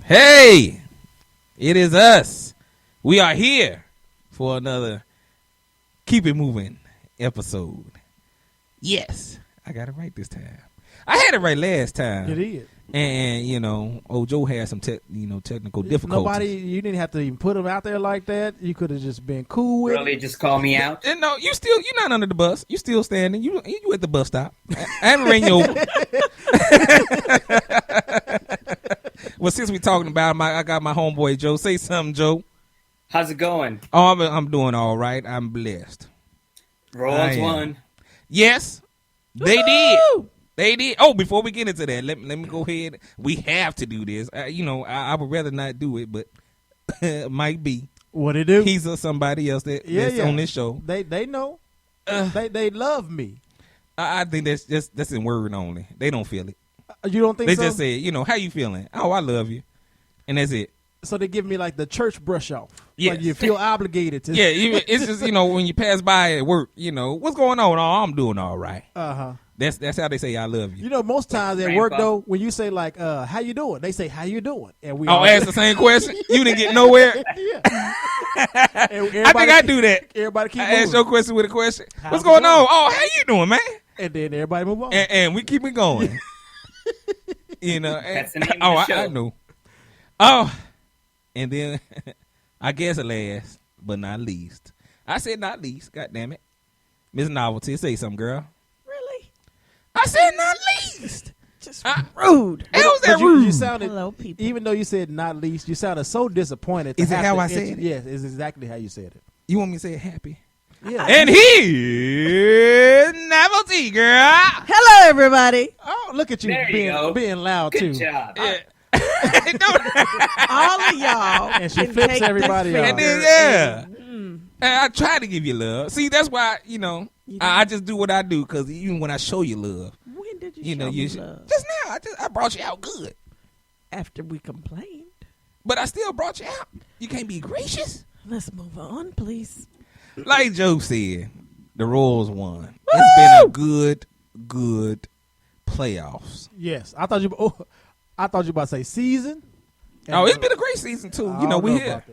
Hey, it is us. We are here for another Keep It Moving episode. Yes, I got it right this time. I had it right last time. You did. And, you know, Joe had some technical difficulties. You didn't have to even put him out there like that. You could have just been cool with Really, it. just call me out? And no, you're not under the bus. You still standing. You at the bus stop. I haven't ran you over. Well, since we talking about him, I got my homeboy Joe. Say something, Joe. How's it going? Oh, I'm doing all right. I'm blessed. Rollins won. Yes, they did. They did. Oh, before we get into that, let me go ahead. We have to do this. I would rather not do it, but might be. What it do? He's somebody else that's on this show. They know. They love me. I think that's in word only. They don't feel it. You don't think they so? Just say, how you feeling? Oh, I love you, and that's it. So they give me like the church brush off. Yes. Like you feel obligated to. Yeah, it's just when you pass by at work, what's going on? Oh, I'm doing all right. That's how they say I love you. Most times at work though, when you say like, how you doing? They say, how you doing? And we ask the same question. You didn't get nowhere. Yeah. I think I do that. Everybody keep moving. Ask your question with a question. How's What's going it going? on? Oh, how you doing, man? And then everybody move on. And we keep it going. That's the name of the show. I know. Oh, and then I guess last but not least. I said not least. God damn it, Miss Novelty, say something, girl. Really? I said not least. Just rude. How was that you, rude? You sounded, hello, people. Even though you said not least, you sounded so disappointed. Is it how I said it? Yes, it's exactly how you said it. You want me to say it happy? Yeah. And here's Novelty, girl. Hello, everybody. Oh, look at you There you being loud Good too. job. Yeah. All of y'all. And she can flips take everybody this off. And finger then, and, I try to give you love. See, that's why, I just do what I do, because even when I show you love, when did you, you show me love? just now, I brought you out good. After we complained. But I still brought you out. You can't be gracious. Let's move on, please. Like Joe said, the Royals won. It's been a good playoffs. Yes, I thought you about to say season. Oh, it's been a great season too. We here.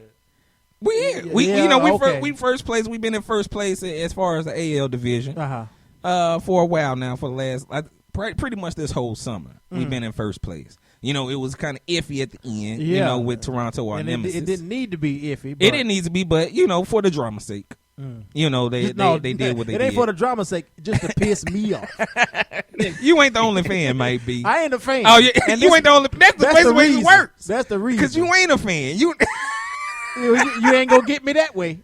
We here. We first place. We've been in first place as far as the AL division. For a while now. For the last pretty much this whole summer, we've been in first place. It was kind of iffy at the end. With Toronto, our nemesis. It didn't need to be iffy. It didn't need to be, but for the drama's sake. They did what they did. It ain't for the drama's sake, just to piss me off. You ain't the only fan, might be. I ain't a fan. Oh, yeah, and you ain't the only. That's the way it works. That's the reason. Because you ain't a fan. You ain't gonna get me that way.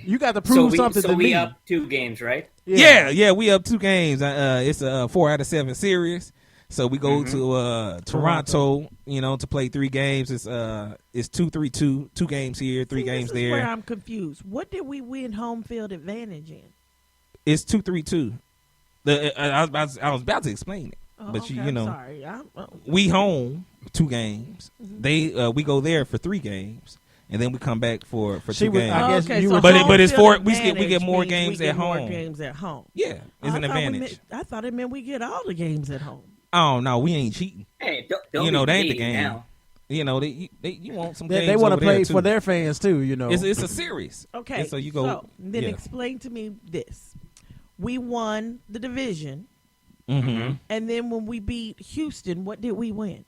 You got to prove something to me. So we up 2 games, right? Yeah, we up 2 games. It's a 4 out of 7 series. So we go to Toronto, to play 3 games. It's 2-3-2, 2 games here, 3 games this is there. Where I'm confused. What did we win home field advantage in? It's 2-3-2. I was about to explain it, but okay, I'm sorry. We home 2 games. We go there for 3 games, and then we come back for 2 games. I guess okay, you so were, but it's 4. We advantage get more means games we at get home. More games at home. Yeah, it's an advantage. I thought it meant we get all the games at home. Oh no, we ain't cheating. Hey, don't they ain't the game. now. You want some they games. want to over play there, for their fans too. It's a series. Okay, and so you go. So then explain to me this: we won the division, and then when we beat Houston, what did we win?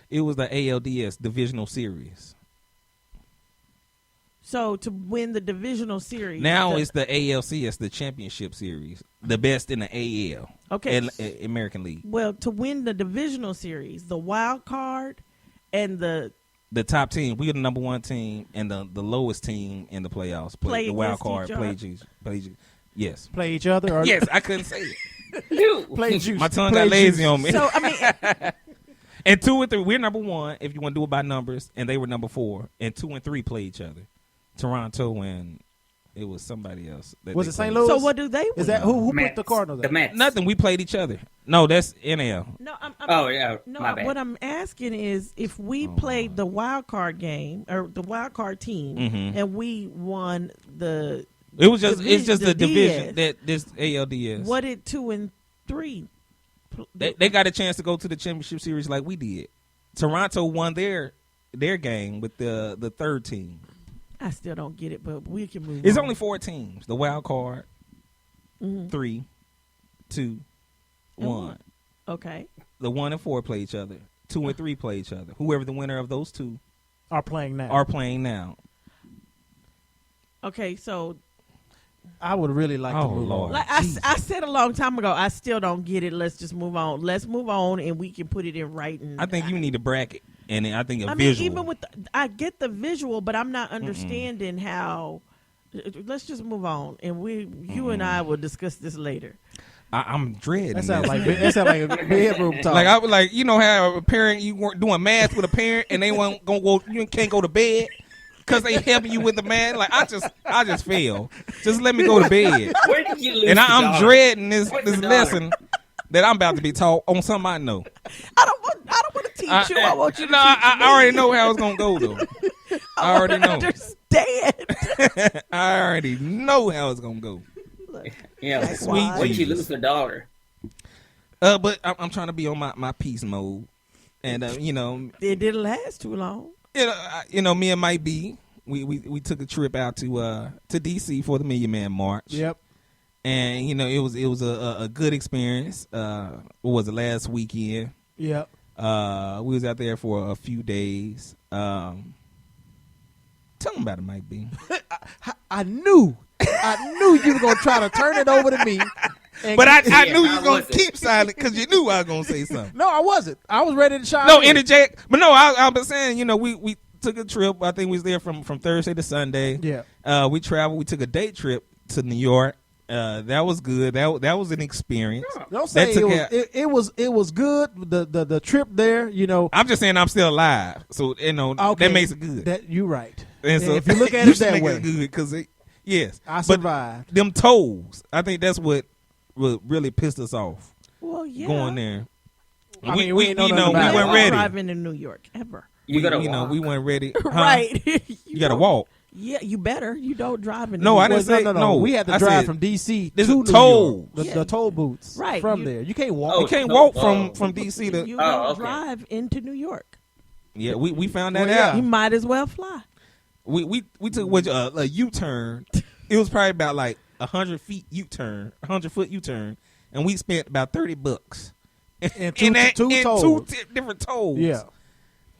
It was the ALDS divisional series. So to win the divisional series, now it's the ALCS, the championship series, the best in the AL. Okay, American League. Well, to win the divisional series, the wild card and the top team, we are the number 1 team, and the lowest team in the playoffs play the wild card. Yes. Play each other. Or yes, I couldn't say it. Play juice. My tongue got lazy on me. So I mean. And 2 and 3, we're number 1 if you want to do it by numbers, and they were number 4. And 2 and 3 play each other. Toronto and it was somebody else. Was it St. Louis? So what do they win? Is that who Mets. put the Cardinals? The Mets. Nothing. We played each other. No, that's NL. No, my bad. What I'm asking is if we played the wild card game or the wild card team and we won the. It was just it's just the division DS, that this ALDS. What did 2 and 3? They got a chance to go to the championship series like we did. Toronto won their game with the third team. I still don't get it, but we can move. It's on. only 4 teams. The wild card, 3, 2, 1. Okay. The 1 and 4 play each other. 2 and 3 play each other. Whoever the winner of those two are playing now. Okay, so I would really like to move on. Like I said a long time ago, I still don't get it. Let's just move on. Let's move on, and we can put it in writing. I think you need a bracket, and I think a visual. Even with I get the visual, but I'm not understanding how. Let's just move on, and you and I will discuss this later. I'm dreading. That sounds like a bedroom talk. Like I was like, you know how a parent, you weren't doing math with a parent, and they weren't gonna go. You can't go to bed because they helping you with the math. Like I just fail. Just let me go to bed. Where did you lose? And I'm dreading this lesson that I'm about to be taught on something I know. I don't want to teach you. I want you to teach me. I already know how it's gonna go though. I already know. Understand. I already know how it's gonna go. Yeah, sweet. Where did you lose the dollar? But I'm trying to be on my peace mode, and you know, it didn't last too long. You know, me and Mike B, we took a trip out to DC for the Million Man March. Yep. And you know, it was a good experience. What was it, last weekend? Yep. We was out there for a few days. Tell them about it, Mike B. I knew you were gonna try to turn it over to me. But I knew you was going to keep silent because you knew I was going to say something. No, I wasn't. I was ready to shine. No, interject. But no, I've been saying, you know, we took a trip. I think we was there from Thursday to Sunday. Yeah. We traveled. We took a day trip to New York. That was good. That was an experience. Don't say it was good. The trip there, you know. I'm just saying I'm still alive. So, you know, that makes it good. You're right. And so if you look at it that way. It good because yes. I survived. But them tolls, I think that's what really pissed us off. Well, yeah. Going there. I mean, we weren't ready. Driving in New York ever. You gotta walk. We weren't ready. Huh? Right. you gotta walk. Yeah, you better. You don't drive in New No, York. I didn't say no. We had to drive from DC to New toll. York. The toll booths from there. You can't walk. You can't walk from DC to. You don't drive into New York. Yeah, we found that out. You might as well fly. We took a U-turn. It was probably about like 100 feet U-turn, 100-foot U-turn, and we spent about $30 and two different tolls. Yeah.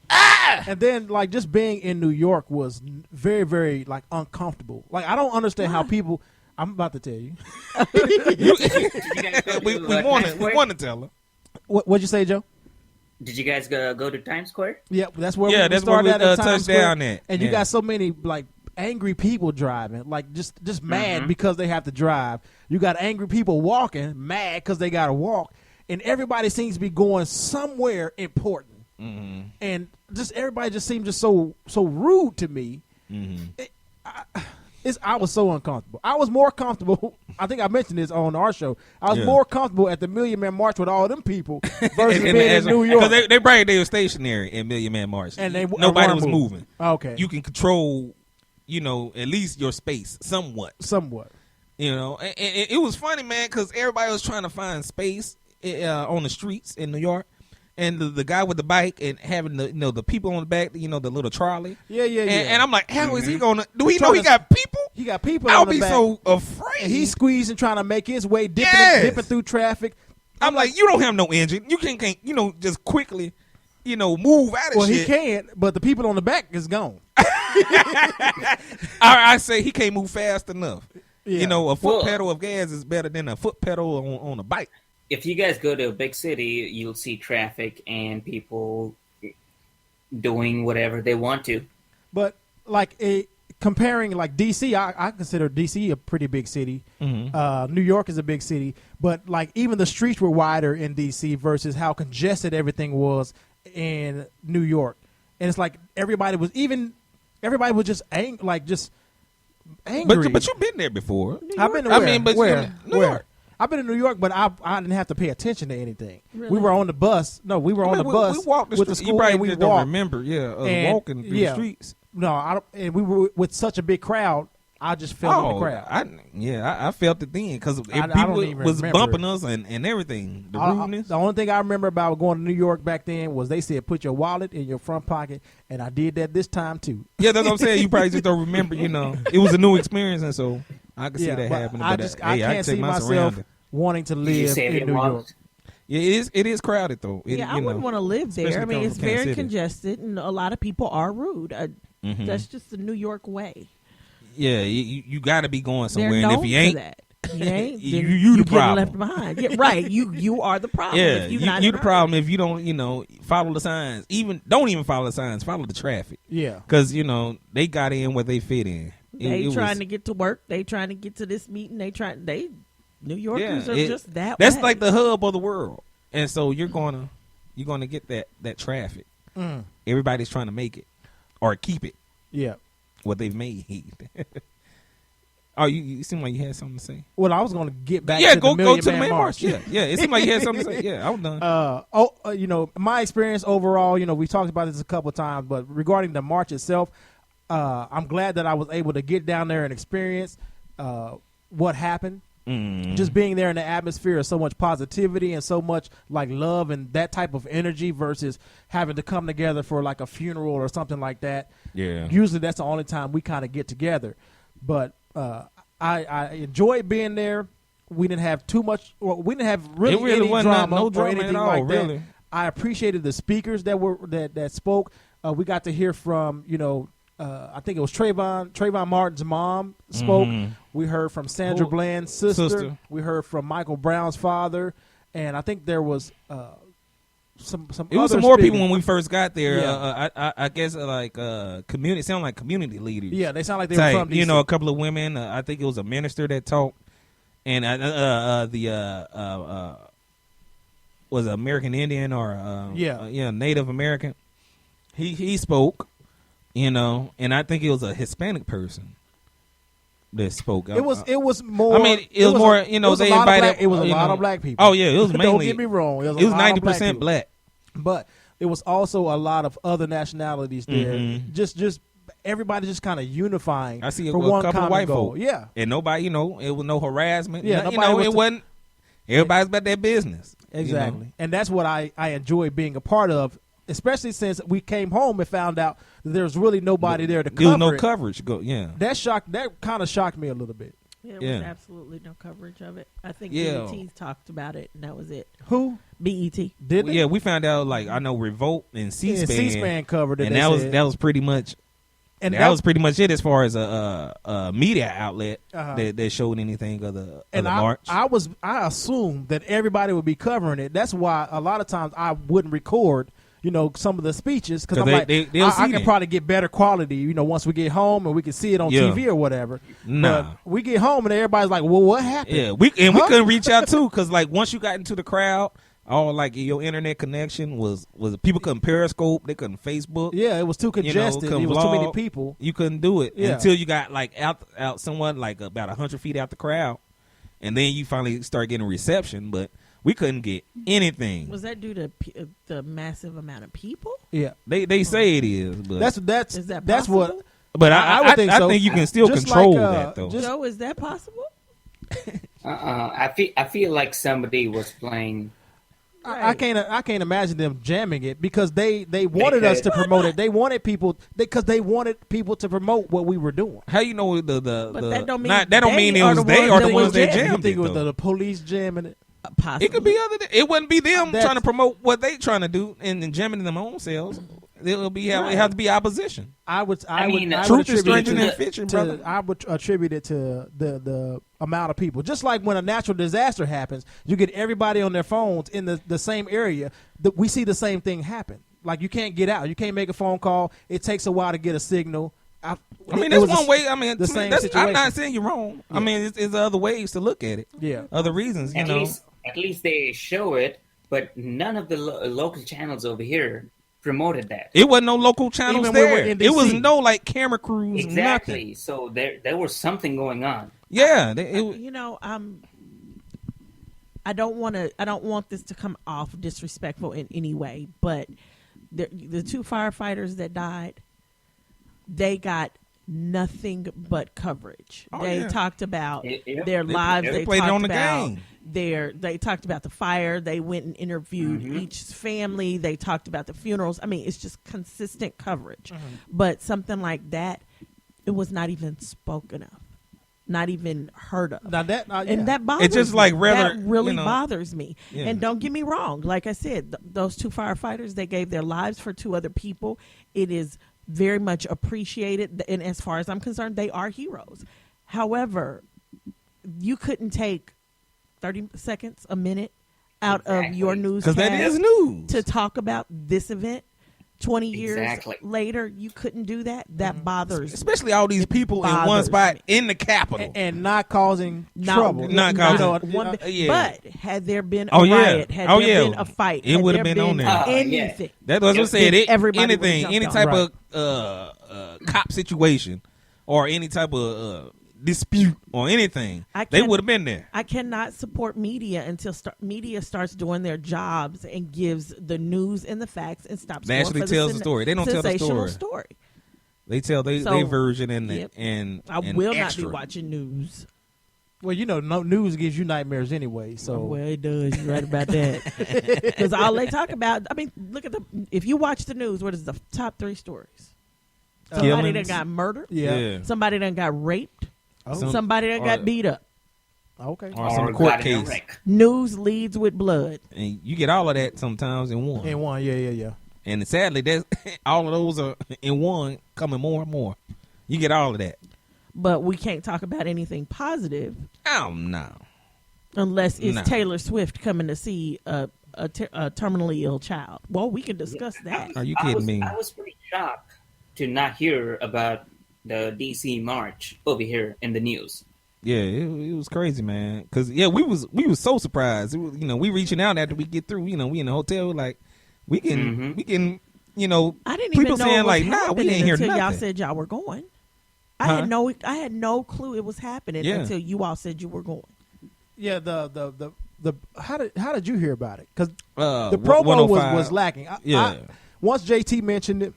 And then, like, just being in New York was very, very, like, uncomfortable. Like, I don't understand how people. I'm about to tell you. we want to tell her. What'd you say, Joe? Did you guys go to Times Square? Yeah, that's where we started at Times Square. Down at. And you got so many, like, angry people driving, like just mad because they have to drive. You got angry people walking, mad because they got to walk, and everybody seems to be going somewhere important. And just everybody just seemed just so rude to me. I was so uncomfortable. I was more comfortable. I think I mentioned this on our show. I was more comfortable at the Million Man March with all them people versus being in New York. Because they bragged they were stationary in Million Man March, and nobody was moving. Okay, you can control, you know, at least your space somewhat. You know, and it was funny, man, because everybody was trying to find space on the streets in New York. And the guy with the bike and having the people on the back, the little trolley. Yeah. And I'm like, how is he gonna? Do he know he got people? He got people. I'll on the be back. so afraid. And he's squeezing, trying to make his way, dipping through traffic. I'm like, you don't have no engine. You can't just quickly, move out of shit. Well, he can, but the people on the back is gone. I say he can't move fast enough. Yeah. A foot pedal of gas is better than a foot pedal on a bike. If you guys go to a big city, you'll see traffic and people doing whatever they want to. But like comparing like DC, I consider DC a pretty big city. New York is a big city, but like even the streets were wider in DC versus how congested everything was in New York. And it's like everybody was just angry. But you've been there before. I've been to where? New York. I've been in New York, but I didn't have to pay attention to anything. Really? We were on the bus. No, we were on the bus. We walked with the school. You probably and we don't remember, walking through the streets. No, I don't, and we were with such a big crowd. I just felt in the crowd. I felt it then because people was bumping us and everything. The rudeness. The only thing I remember about going to New York back then was they said put your wallet in your front pocket, and I did that this time too. Yeah, that's what I'm saying. You probably just don't remember. It was a new experience, and so I can see that happening. But I can't see myself wanting to live in New York. Yeah, it is crowded though. I wouldn't want to live there. I mean, it's very congested, and a lot of people are rude. That's just the New York way. Yeah, you got to be going somewhere, and if you ain't, you ain't, you the problem. Left behind. Yeah, right, you are the problem. Yeah, you the problem if you don't follow the signs. Don't even follow the signs. Follow the traffic. Yeah, because they got in where they fit in. They trying to get to work. They trying to get to this meeting. New Yorkers are just that. That's way. like the hub of the world, and so you're gonna get that traffic. Everybody's trying to make it or keep it. Yeah. What they've made. Oh, you seem like you had something to say. Well, I was going to get back to the Million Man March. Yeah, it seemed like you had something to say. Yeah, I was done. My experience overall, we talked about this a couple of times, but regarding the march itself, I'm glad that I was able to get down there and experience what happened. Just being there in the atmosphere of so much positivity and so much like love and that type of energy versus having to come together for like a funeral or something like that. Yeah. Usually that's the only time we kind of get together. But I enjoyed being there. We didn't have too much. We didn't have really any drama no drama or anything at all, like really. that. I appreciated the speakers that spoke. We got to hear from I think it was Trayvon Martin's mom spoke. We heard from Sandra Bland's sister. We heard from Michael Brown's father, and I think there was some. It was some more people when we first got there. Yeah. I guess community sound like community leaders. Yeah, they sound like they were from DC. A couple of women. I think it was a minister that talked, and was an American Indian or Native American. He spoke. And I think it was a Hispanic person that spoke. It was more. I mean, it was more. They invited. It was a lot of black people. Oh yeah, it was mainly. Don't get me wrong. It was 90% black, but it was also a lot of other nationalities there. Just everybody just kind of unifying. I see for a couple of white folk. Yeah, and nobody. It was no harassment. Yeah, it wasn't. Everybody's about their business. Exactly, and that's what I enjoy being a part of. Especially since we came home and found out that there was really nobody there to cover. There was no coverage. That kind of shocked me a little bit. There was absolutely no coverage of it. I think BET talked about it, and that was it. Who? BET. Did they? Yeah, we found out. I know Revolt and C-SPAN. C-SPAN covered it, and that was pretty much. And that was pretty much it as far as a media outlet that showed anything of the march. I assumed that everybody would be covering it. That's why a lot of times I wouldn't record. Some of the speeches because I'm I can probably get better quality, once we get home and we can see it on TV or whatever. Nah. But we get home and everybody's like, well, what happened? Yeah, we couldn't reach out too because once you got into the crowd, all your internet connection was people couldn't Periscope, they couldn't Facebook. Yeah, it was too congested. It was too many people. You couldn't do it until you got out somewhat about 100 feet out the crowd, and then you finally start getting reception, but. We couldn't get anything. Was that due to the massive amount of people? Yeah, they say it is, but that's what. But I would think so. I think you can still control that though. Joe, is that possible? I feel like somebody was playing. I can't imagine them jamming it because they wanted us to promote it. They wanted people because they wanted people to promote what we were doing. How you know the that don't mean it was they or the ones that jammed it? You think it was the police jamming it? Possibly. It could be other. It wouldn't be them trying to promote what they trying to do and jamming in their own selves. It'll be it has to be opposition. I would truth is stranger than fiction, brother. I would attribute it to the amount of people. Just like when a natural disaster happens, you get everybody on their phones in the same area. We see the same thing happen. Like you can't get out. You can't make a phone call. It takes a while to get a signal. I mean, there's one way. I mean, situation. I'm not saying you're wrong. Yeah. I mean, it's other ways to look at it. Yeah, other reasons. At least they show it, but none of the local channels over here promoted that. It wasn't no local channels there. It was no camera crews. Exactly. Nothing. So there was something going on. Yeah. I don't want this to come off disrespectful in any way, but the two firefighters that died, they got nothing but coverage. Oh, they yeah. talked about their lives. They played talked on the about game. They talked about the fire. They went and interviewed each family. They talked about the funerals. I mean, it's just consistent coverage. But something like that, it was not even spoken of, not even heard of. Now that and that bothers It's just me. like rather, that really you know, bothers me. Yeah. And don't get me wrong. Like I said, those two firefighters, they gave their lives for two other people. It is very much appreciated. And as far as I'm concerned, they are heroes. However, you couldn't take 30 seconds, a minute out of your newscast because that is news to talk about this event. 20 years Exactly. later, you couldn't do that. That bothers me. especially all these people in one spot in the Capitol. and not causing trouble. Not causing- yeah. But had there been a Oh, yeah. riot, had Oh, there yeah. been a fight, It had would have there been on there. anything. That's what I said. Everybody would've Anything, jumped any on. type Right. of cop situation or any type of dispute or anything, I they can't- would have been there. I cannot support media until media starts doing their jobs and gives the news and the facts and stops. They actually going for tells the story. They don't tell the sensational story. They tell their So, version and yep. and I and will extra. not be watching news. Well, no news gives you nightmares anyway. So Well, it does. You're right about that. Because all they talk about, I mean, look at if you watch the news, what is the top 3 stories? Somebody Killings. that got murdered. yeah. Somebody that got raped. Oh. Somebody that got beat up. Okay. Or some court case. News leads with blood. And you get all of that sometimes in one. In one, yeah. And sadly, that's all of those are in one, coming more and more. You get all of that. But we can't talk about anything positive Oh no. unless it's No. Taylor Swift coming to see a terminally ill child. Well, we can discuss that. Are you kidding me? I was pretty shocked to not hear about the DC march over here in the news. Yeah, it was crazy, man. Cause we was so surprised. It was, we reaching out after we get through. We in the hotel, like we can, I didn't people even know saying it was like, nah, we happening ain't hear until y'all nothing. said y'all were going. Huh? I had no clue it was happening Yeah. until you all said you were going. Yeah, the how did you hear about it? Because The the promo was lacking. Once JT mentioned it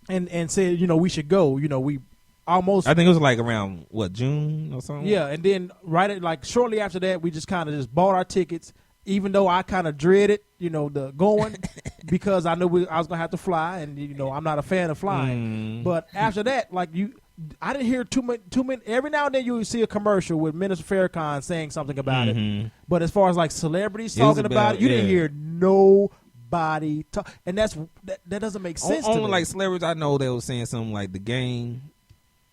and said, we should go. We almost. I think it was like around June or something. Yeah, and then shortly after that, we just kind of just bought our tickets. Even though I kind of dreaded, the going because I knew I was gonna have to fly, and I'm not a fan of flying. But after that, I didn't hear too many. Every now and then you would see a commercial with Minister Farrakhan saying something about it. But as far as celebrities talking about it, you didn't hear nobody talk, and that doesn't make sense. to Only me. celebrities I know that was saying something like the game,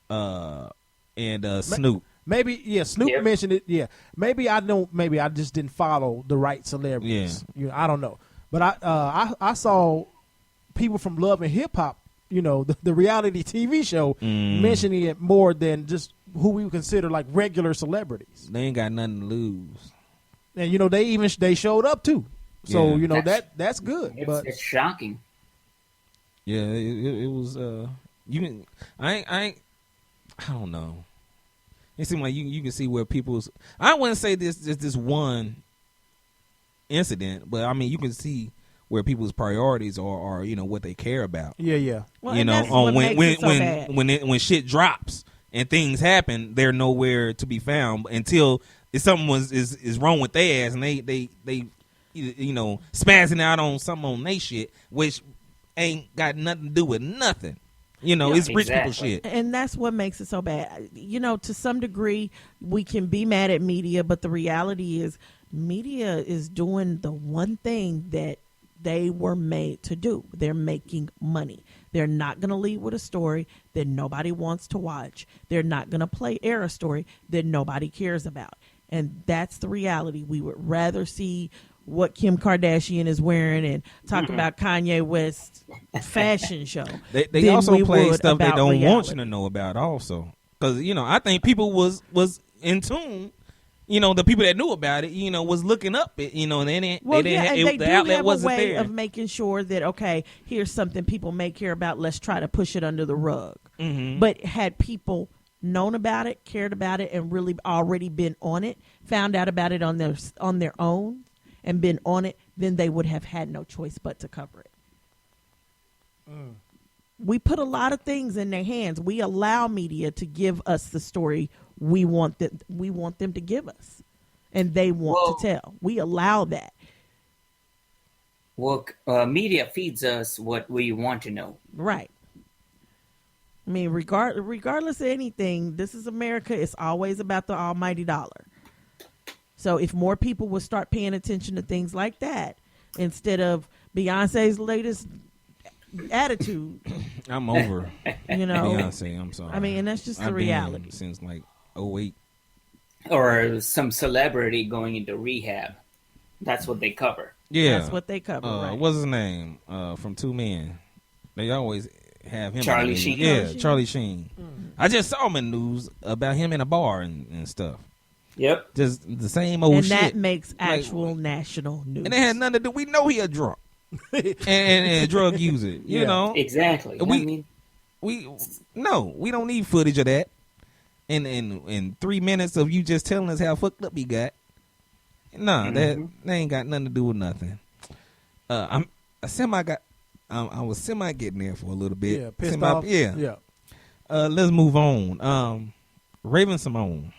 and Snoop. Maybe Snoop mentioned it. Yeah, maybe I don't. Maybe I just didn't follow the right celebrities. Yeah. I don't know. But I saw people from Love and Hip Hop, the reality TV show, mentioning it more than just who we would consider regular celebrities. They ain't got nothing to lose. And they showed up too. So that's good. It's shocking. Yeah, it was. I don't know. It seemed like you can see where people's. I wouldn't say this one incident, but I mean you can see where people's priorities are what they care about. Yeah. Well, and that's what makes it so bad. When shit drops and things happen, they're nowhere to be found until if something is wrong with their ass and they spazzing out on something on they shit, which ain't got nothing to do with nothing. It's rich people shit. And that's what makes it so bad. To some degree, we can be mad at media, but the reality is media is doing the one thing that they were made to do. They're making money. They're not going to lead with a story that nobody wants to watch. They're not going to air a story that nobody cares about. And that's the reality. We would rather see what Kim Kardashian is wearing and talk about Kanye West's fashion show. They also play stuff they don't want you to know about also. Because, I think people was in tune. The people that knew about it, was looking up it, and they the outlet wasn't there. Of making sure that, okay, here's something people may care about. Let's try to push it under the rug. But had people known about it, cared about it, and really already been on it, found out about it on their own, and been on it, then they would have had no choice but to cover it. We put a lot of things in their hands. We allow media to give us the story we want them to give us, and they want to tell. We allow that. Well, media feeds us what we want to know. Right. I mean, regardless of anything, this is America. It's always about the almighty dollar. So if more people would start paying attention to things like that, instead of Beyonce's latest attitude. I'm over Beyonce. I'm sorry. I mean, and that's just the reality. Since like 2008. Or some celebrity going into rehab. That's what they cover. Yeah. That's what they cover, right. What's his name? From Two Men. They always have him. Charlie Sheen. Yeah, Charlie Sheen. Mm-hmm. I just saw him in the news about him in a bar and stuff. Yep. Just the same old shit. And that makes actual national news. And it had nothing to do. We know he a drunk. and drug user. You know? Exactly. We don't need footage of that. In 3 minutes of you just telling us how fucked up he got. Nah, that ain't got nothing to do with nothing. I was semi getting there for a little bit. Yeah, pissed off. Yeah. Let's move on. Raven-Symone.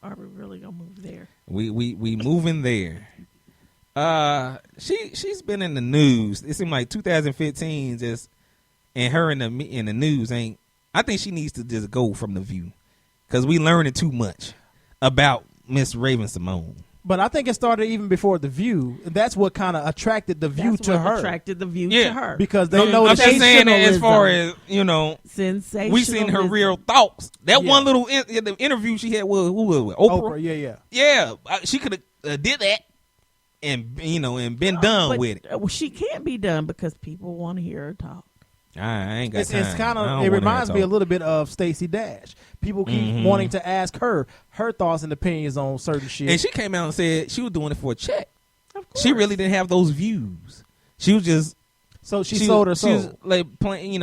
Are we really gonna move there? We moving there. She's been in the news. It seemed like 2015 just, and her in the news ain't. I think she needs to just go from The View, because we learning too much about Miss Raven-Symone. But I think it started even before The View. That's what kind of attracted The View to her. Attracted The View to her. Because they know I'm just saying that as far as, sensationalism. We seen her real thoughts. That one little the interview she had with, who was it? Oprah? Yeah. She could have did that and been done with it. Well, she can't be done because people want to hear her talk. I ain't got time. It's kind of. It reminds me a little bit of Stacey Dash. People keep wanting to ask her thoughts and opinions on certain shit. And she came out and said she was doing it for a check. She really didn't have those views. She was just. So she sold her soul. She was like playing,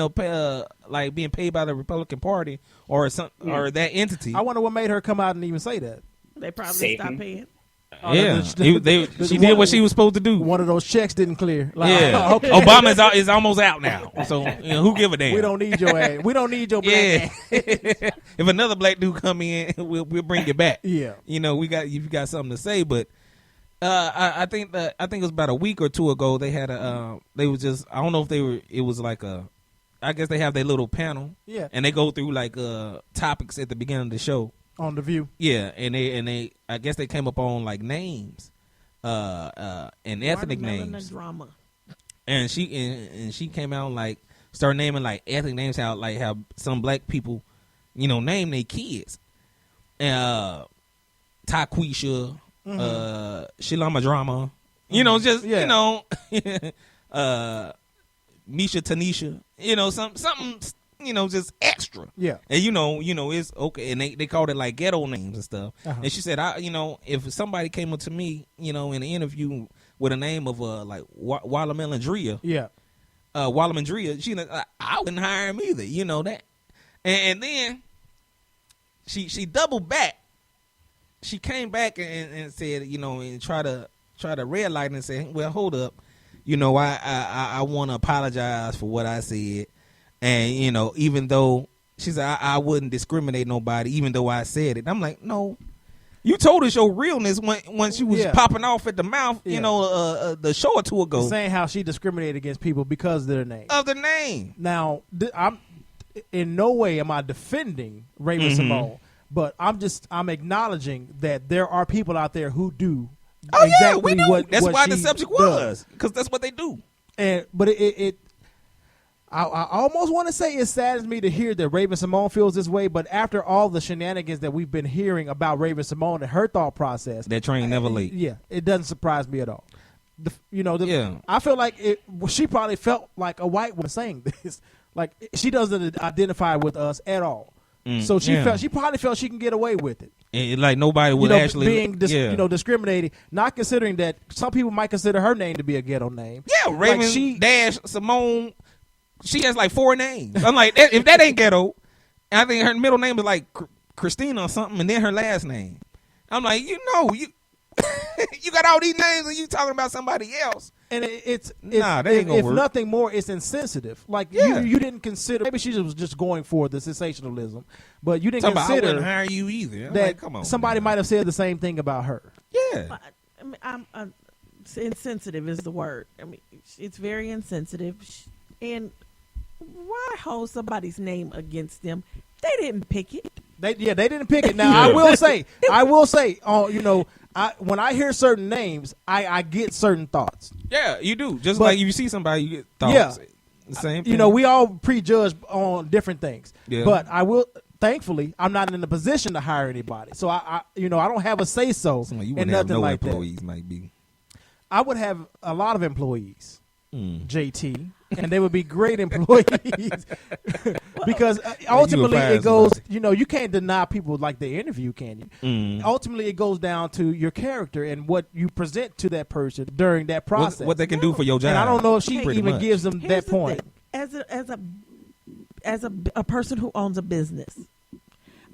like being paid by the Republican Party or or that entity. I wonder what made her come out and even say that. They probably stopped paying. She did what she was supposed to do. One of those checks didn't clear. Okay. Obama is almost out now, so who give a damn? We don't need your ass. We don't need your black ass. If another black dude come in, we'll bring it back. Yeah, you got something to say, but I think it was about a week or two ago they had they was just, I don't know if it was like I guess they have their little panel, and they go through like topics at the beginning of the show. On The View. Yeah, and they I guess they came up on like names, and ethnic names. Drama. And she came out and like started naming like ethnic names, how some black people, name their kids. Taquisha, Shilama Drama, Misha Tanisha, something. Just extra. Yeah. And it's okay. And they called it like ghetto names and stuff. Uh-huh. And she said, if somebody came up to me, in an interview with a name of like Walla-Melandria. Yeah. Walla-Melandria, I wouldn't hire him either. You know that. And then she doubled back. She came back and said, and try to redlight and say, well, hold up. I want to apologize for what I said. And, even though she said, I wouldn't discriminate nobody, even though I said it. I'm like, no, you told us your realness when she was popping off at the mouth, the show or two ago. Saying how she discriminated against people because of their name. Now, I'm in no way am I defending Raven-Symone, but I'm acknowledging that there are people out there who do we do. That's why the subject was, because that's what they do. But I almost want to say it saddens me to hear that Raven-Symone feels this way, but after all the shenanigans that we've been hearing about Raven-Symone and her thought process, that train never late. Yeah, it doesn't surprise me at all. I feel like she probably felt like a white woman saying this. Like she doesn't identify with us at all. So she probably felt she can get away with it. And like nobody would actually being discriminating, not considering that some people might consider her name to be a ghetto name. Yeah, Raven-Symone. She has like 4 names. I'm like, if that ain't ghetto, I think her middle name is like Christina or something, and then her last name. I'm like, you you got all these names, and you talking about somebody else. And it's they ain't gonna if work. nothing more, it's insensitive. Like you didn't consider. Maybe she was just going for the sensationalism, but you didn't consider. I wouldn't hire you either. I'm that like, come on, somebody might have said the same thing about her. Yeah, I'm insensitive is the word. I mean, it's very insensitive, and why hold somebody's name against them? They didn't pick it. They didn't pick it. Now I will say, when I hear certain names, I get certain thoughts. Yeah, you do. Just like if you see somebody, you get thoughts. Yeah, the same thing. We all prejudge on different things. Yeah. But I will. Thankfully, I'm not in a position to hire anybody, so I don't have a say so and nothing like that. Employees might be. I would have a lot of employees, JT, and they would be great employees because ultimately it goes. You can't deny people like the interview, can you? Ultimately, it goes down to your character and what you present to that person during that process. What they can do for your job. And I don't know if she even gives them that point. As a person who owns a business,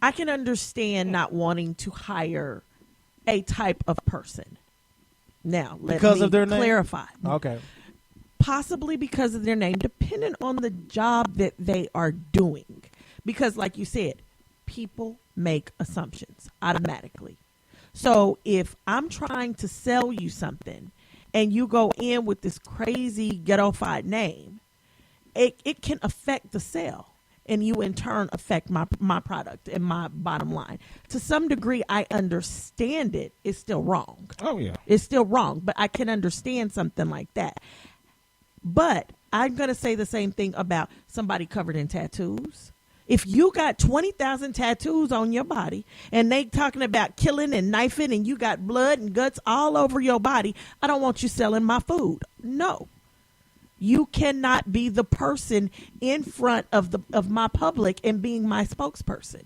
I can understand not wanting to hire a type of person. Now, because of their name? Clarify. Okay. Possibly because of their name, depending on the job that they are doing. Because like you said, people make assumptions automatically. So if I'm trying to sell you something and you go in with this crazy ghetto-fied name, it can affect the sale. And you in turn affect my product and my bottom line. To some degree, I understand it. It's still wrong. Oh, yeah. It's still wrong, but I can understand something like that. But I'm going to say the same thing about somebody covered in tattoos. If you got 20,000 tattoos on your body and they talking about killing and knifing and you got blood and guts all over your body, I don't want you selling my food. No. You cannot be the person in front of my public and being my spokesperson.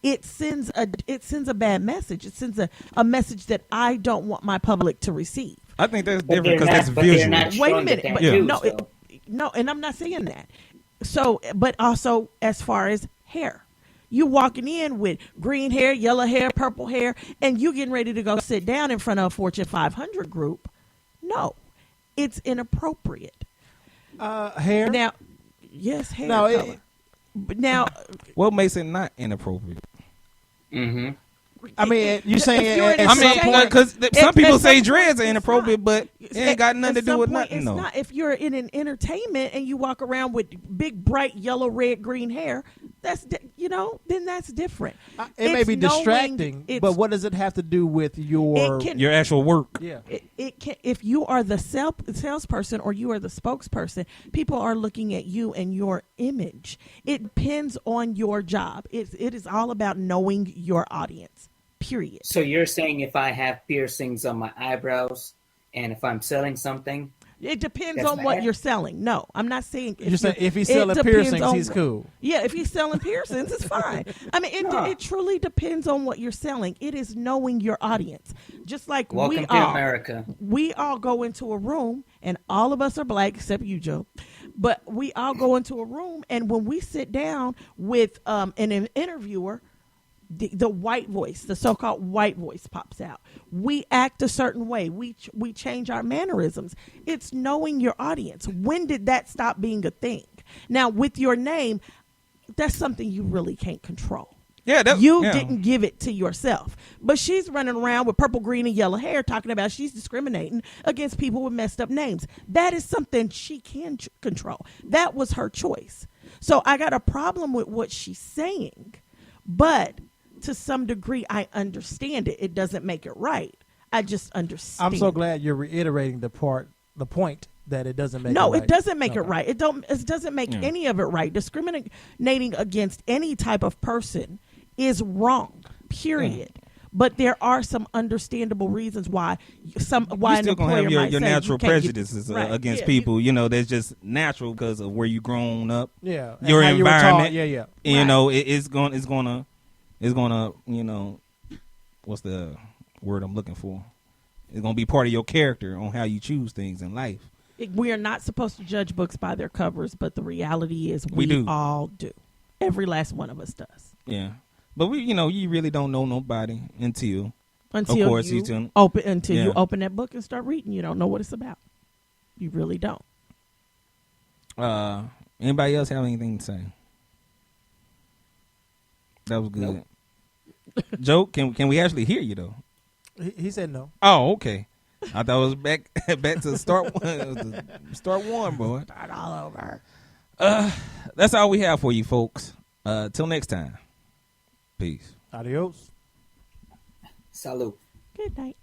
It sends a bad message. It sends a message that I don't want my public to receive. I think that's different because that's visual. Wait a minute, but no, and I'm not saying that. So, but also as far as hair, you walking in with green hair, yellow hair, purple hair, and you getting ready to go sit down in front of a Fortune 500 group. No, it's inappropriate. Hair? Now, yes, hair no, color. But now, what makes it not inappropriate? Mm-hmm. I mean, you saying because some people say dreads are inappropriate, but it ain't got nothing to do with nothing. It's not. If you're in an entertainment and you walk around with big, bright yellow, red, green hair, then that's different. It may be distracting, but what does it have to do with your actual work? Yeah, it can. If you are the salesperson or you are the spokesperson, people are looking at you and your image. It depends on your job. It is all about knowing your audience. Period. So you're saying if I have piercings on my eyebrows and if I'm selling something, it depends on what you're selling. No, I'm not saying. If he's selling piercings, he's cool. Yeah, if he's selling piercings, it's fine. I mean, it truly depends on what you're selling. It is knowing your audience. Just like Welcome to America. We all go into a room, and all of us are black except you, Joe. But we all go into a room, and when we sit down with an interviewer, the white voice, the so-called white voice pops out. We act a certain way. We change our mannerisms. It's knowing your audience. When did that stop being a thing? Now, with your name, that's something you really can't control. Yeah, you didn't give it to yourself. But she's running around with purple, green, and yellow hair talking about she's discriminating against people with messed up names. That is something she can control. That was her choice. So I got a problem with what she's saying, but to some degree, I understand it. It doesn't make it right. I just understand. I'm so glad you're reiterating the point that it doesn't make it right. No, it doesn't make it right. It doesn't make any of it right. Discriminating against any type of person is wrong, period. But there are some understandable reasons why you're still gonna have your natural prejudices against people. That's just natural because of where you grown up. Yeah, your environment. Yeah. It's gonna what's the word I'm looking for? It's gonna be part of your character on how you choose things in life. We are not supposed to judge books by their covers, but the reality is we all do. Every last one of us does. Yeah. But you really don't know nobody until of course, you open that book and start reading. You don't know what it's about. You really don't. Anybody else have anything to say? That was good. Nope. Joe, can we actually hear you though? He said no. Oh, okay. I thought it was back to start one. Start one, boy. Start all over. That's all we have for you, folks. Till next time. Peace. Adios. Salud. Good night.